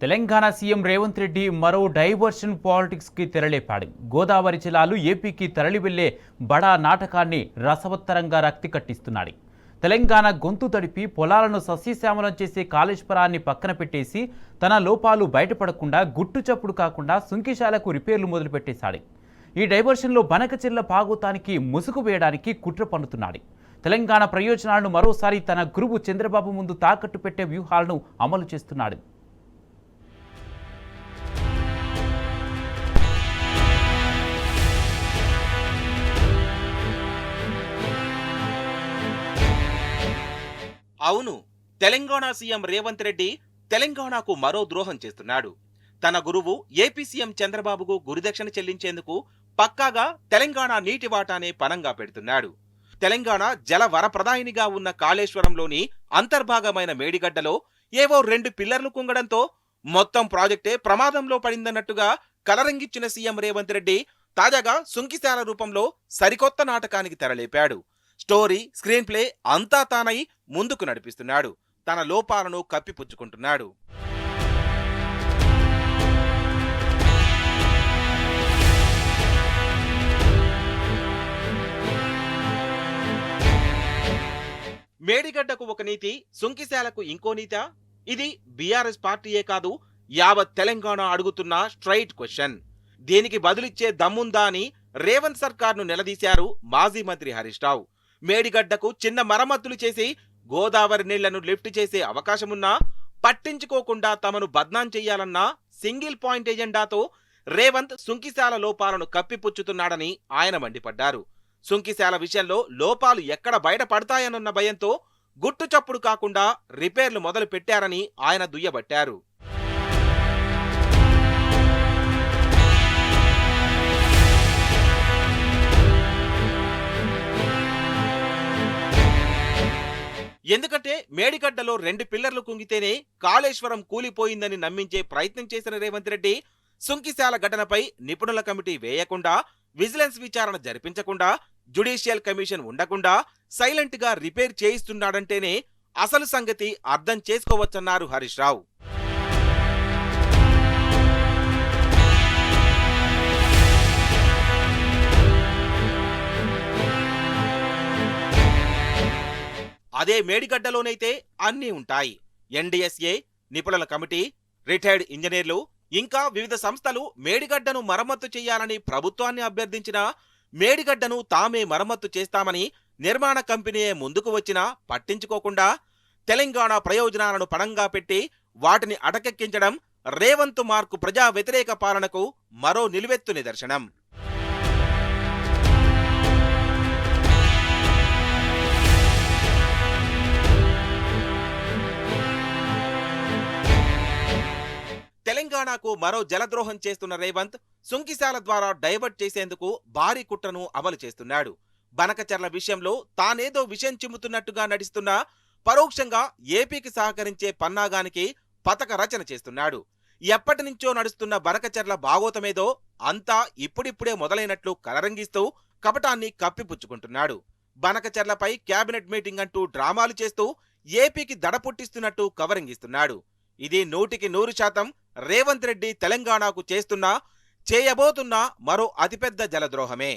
Telangana CM Revanth Reddy మరో diversion పాలిటిక్స్కి తెరలేపాడు. Godavari జిల్లాలు ఏపీకి తరలి వెళ్లే బడా నాటకాన్ని రసవత్తరంగా రక్తి కట్టిస్తున్నాడు. తెలంగాణ గొంతు తడిపి పొలాలను సస్యశ్యామలం చేసే కాళేశ్వరాన్ని పక్కన పెట్టేసి తన లోపాలు బయటపడకుండా గుట్టుచప్పుడు కాకుండా సుంకిశాలకు రిపేర్లు మొదలుపెట్టేశాడు. ఈ డైవర్షన్లో బనకచెర్ల పాగోతానికి ముసుగు వేయడానికి కుట్ర పన్నుతున్నాడు. తెలంగాణ ప్రయోజనాలను మరోసారి తన గురువు చంద్రబాబు ముందు తాకట్టు పెట్టే వ్యూహాలను అమలు చేస్తున్నాడు. అవును, తెలంగాణ సీఎం రేవంత్ రెడ్డి తెలంగాణకు మరో ద్రోహం చేస్తున్నాడు. తన గురువు ఏపీ సీఎం చంద్రబాబుకు గురుదక్షిణ చెల్లించేందుకు పక్కాగా తెలంగాణ నీటి వాటానే పనంగా పెడుతున్నాడు. తెలంగాణ జల వరప్రదాయినిగా ఉన్న కాళేశ్వరంలోని అంతర్భాగమైన మేడిగడ్డలో ఏవో 2 పిల్లర్లు కుంగడంతో మొత్తం ప్రాజెక్టే ప్రమాదంలో పడిందన్నట్టుగా కలరంగిచ్చిన సీఎం రేవంత్ రెడ్డి తాజాగా సుంకిశాల రూపంలో సరికొత్త నాటకానికి తెరలేపాడు. స్టోరీ, స్క్రీన్ ప్లే అంతా తానై ముందుకు నడిపిస్తున్నాడు. తన లోపాలను కప్పిపుచ్చుకుంటున్నాడు. మేడిగడ్డకు ఒక నీతి, సుంకిశాలకు ఇంకో నీత? ఇది బీఆర్ఎస్ పార్టీయే కాదు, యావత్ తెలంగాణ అడుగుతున్న స్ట్రైట్ క్వశ్చన్. దీనికి బదులిచ్చే దమ్ముందా అని రేవంత్ సర్కార్ను నిలదీశారు మాజీ మంత్రి హరీష్ రావు. మేడిగడ్డకు చిన్న మరమ్మతులు చేసి గోదావరి నీళ్లను లిఫ్ట్ చేసే అవకాశమున్నా పట్టించుకోకుండా తమను బద్నాం చెయ్యాలన్న సింగిల్ పాయింట్ ఎజెండాతో రేవంత్ సుంకిశాల లోపాలను కప్పిపుచ్చుతున్నాడని ఆయన మండిపడ్డారు. సుంకిశాల విషయంలో లోపాలు ఎక్కడ బయటపడతాయనన్న భయంతో గుట్టు చప్పుడు కాకుండా రిపేర్లు మొదలు పెట్టారని ఆయన దుయ్యబట్టారు. ఎందుకంటే మేడిగడ్డలో 2 పిల్లర్లు కుంగితేనే కాళేశ్వరం కూలిపోయిందని నమ్మించే ప్రయత్నం చేసిన రేవంత్ రెడ్డి సుంకిశాల ఘటనపై నిపుణుల కమిటీ వేయకుండా, విజిలెన్స్ విచారణ జరిపించకుండా, జ్యుడిషియల్ కమిషన్ ఉండకుండా సైలెంట్ గా రిపేర్ చేయిస్తున్నాడంటేనే అసలు సంగతి అర్థం చేసుకోవచ్చన్నారు హరీష్ రావు. అదే మేడిగడ్డలోనైతే అన్నీ ఉంటాయి. ఎన్డీఎస్ఏ, నిపుణుల కమిటీ, రిటైర్డ్ ఇంజనీర్లు, ఇంకా వివిధ సంస్థలు మేడిగడ్డను మరమ్మతు చేయాలని ప్రభుత్వాన్ని అభ్యర్థించినా మేడిగడ్డను తామే మరమ్మతు చేస్తామని నిర్మాణ కంపెనీయే ముందుకు వచ్చినా పట్టించుకోకుండా తెలంగాణ ప్రయోజనాలను పణంగా పెట్టి వాటిని అటకెక్కించడం రేవంత్ మార్కు ప్రజా వ్యతిరేక పాలనకు మరో నిలువెత్తు నిదర్శనం. తెలంగాణకు మరో జలద్రోహం చేస్తున్న రేవంత్ సుంకిశాల ద్వారా డైవర్ట్ చేసేందుకు భారీ కుట్రను అమలు చేస్తున్నాడు. బనకచెర్ల విషయంలో తానేదో విషయం చిమ్ముతున్నట్టుగా నటిస్తున్నా పరోక్షంగా ఏపీకి సహకరించే పన్నాగానికి పథక రచన చేస్తున్నాడు. ఎప్పటినుంచో నడుస్తున్న బనకచెర్ల భాగోతమేదో అంతా ఇప్పుడిప్పుడే మొదలైనట్లు కలరంగిస్తూ కపటాన్ని కప్పిపుచ్చుకుంటున్నాడు. బనకచెర్లపై క్యాబినెట్ మీటింగ్ అంటూ డ్రామాలు చేస్తూ ఏపీకి దడ పుట్టిస్తున్నట్టు కవరింగిస్తున్నాడు. ఇది 100% రేవంత్ రెడ్డి తెలంగాణకు చేయబోతున్న మరో అతిపెద్ద జలద్రోహమే.